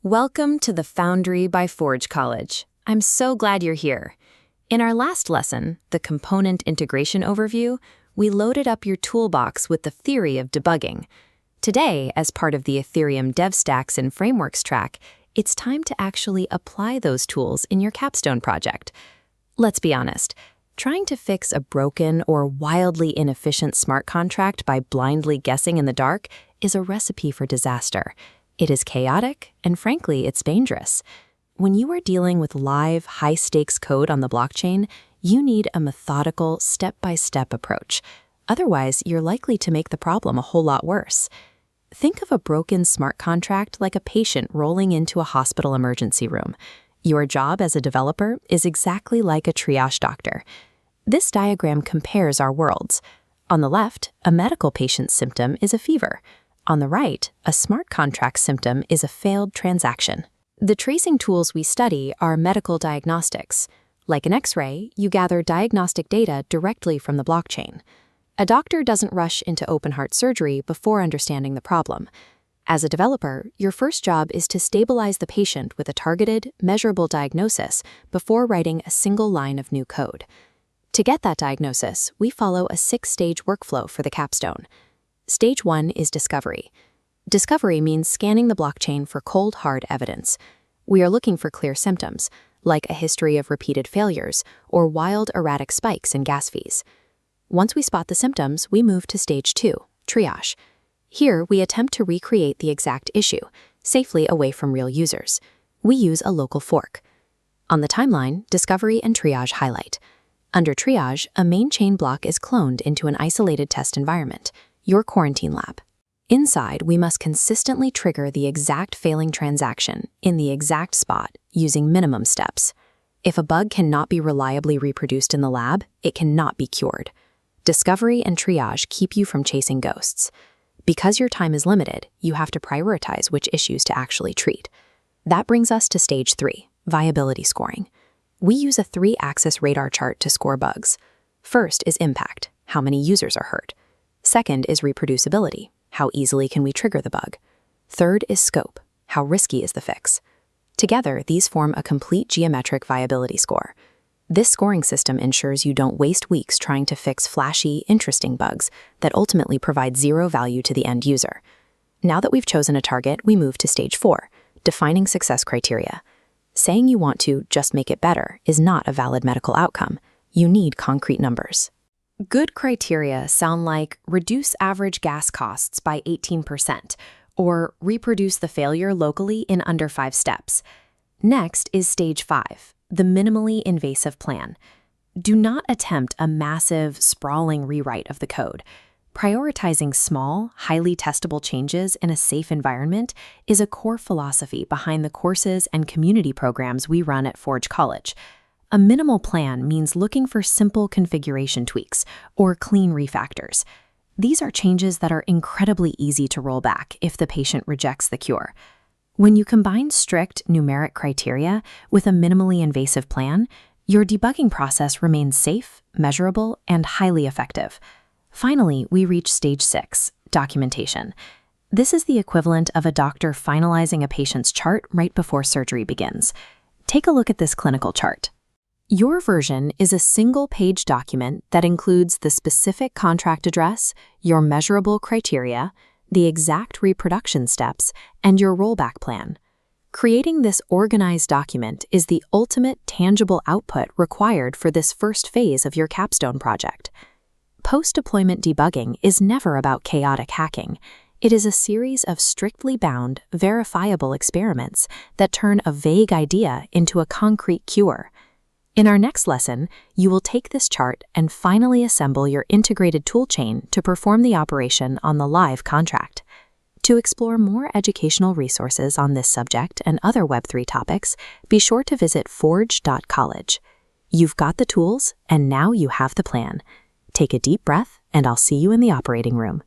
Welcome to the Foundry by Forge College. I'm so glad you're here. In our last lesson, the component integration overview, we loaded up your toolbox with the theory of debugging. Today, as part of the Ethereum DevStacks and Frameworks track, it's time to actually apply those tools in your Capstone project. Let's be honest, trying to fix a broken or wildly inefficient smart contract by blindly guessing in the dark is a recipe for disaster. It is chaotic, and frankly, it's dangerous. When you are dealing with live, high-stakes code on the blockchain, you need a methodical, step-by-step approach. Otherwise, you're likely to make the problem a whole lot worse. Think of a broken smart contract like a patient rolling into a hospital emergency room. Your job as a developer is exactly like a triage doctor. This diagram compares our worlds. On the left, a medical patient's symptom is a fever. On the right, a smart contract symptom is a failed transaction. The tracing tools we study are medical diagnostics. Like an X-ray, you gather diagnostic data directly from the blockchain. A doctor doesn't rush into open-heart surgery before understanding the problem. As a developer, your first job is to stabilize the patient with a targeted, measurable diagnosis before writing a single line of new code. To get that diagnosis, we follow a 6-stage workflow for the Capstone. Stage 1 is discovery. Discovery means scanning the blockchain for cold, hard evidence. We are looking for clear symptoms, like a history of repeated failures or wild, erratic spikes in gas fees. Once we spot the symptoms, we move to Stage 2, triage. Here, we attempt to recreate the exact issue, safely away from real users. We use a local fork. On the timeline, discovery and triage highlight. Under triage, a main chain block is cloned into an isolated test environment, your quarantine lab. Inside, we must consistently trigger the exact failing transaction in the exact spot using minimum steps. If a bug cannot be reliably reproduced in the lab, it cannot be cured. Discovery and triage keep you from chasing ghosts. Because your time is limited, you have to prioritize which issues to actually treat. That brings us to Stage 3, viability scoring. We use a 3-axis radar chart to score bugs. First is impact, how many users are hurt. Second is reproducibility, how easily can we trigger the bug. Third is scope, how risky is the fix. Together, these form a complete geometric viability score. This scoring system ensures you don't waste weeks trying to fix flashy, interesting bugs that ultimately provide zero value to the end user. Now that we've chosen a target, we move to Stage 4, defining success criteria. Saying you want to just make it better is not a valid medical outcome. You need concrete numbers. Good criteria sound like reduce average gas costs by 18%, or reproduce the failure locally in under 5 steps. Next is Stage 5, the minimally invasive plan. Do not attempt a massive, sprawling rewrite of the code. Prioritizing small, highly testable changes in a safe environment is a core philosophy behind the courses and community programs we run at Forge College. A minimal plan means looking for simple configuration tweaks or clean refactors. These are changes that are incredibly easy to roll back if the patient rejects the cure. When you combine strict numeric criteria with a minimally invasive plan, your debugging process remains safe, measurable, and highly effective. Finally, we reach Stage 6, documentation. This is the equivalent of a doctor finalizing a patient's chart right before surgery begins. Take a look at this clinical chart. Your version is a single-page document that includes the specific contract address, your measurable criteria, the exact reproduction steps, and your rollback plan. Creating this organized document is the ultimate tangible output required for this first phase of your Capstone project. Post-deployment debugging is never about chaotic hacking. It is a series of strictly bound, verifiable experiments that turn a vague idea into a concrete cure. In our next lesson, you will take this chart and finally assemble your integrated toolchain to perform the operation on the live contract. To explore more educational resources on this subject and other Web3 topics, be sure to visit forge.college. You've got the tools, and now you have the plan. Take a deep breath, and I'll see you in the operating room.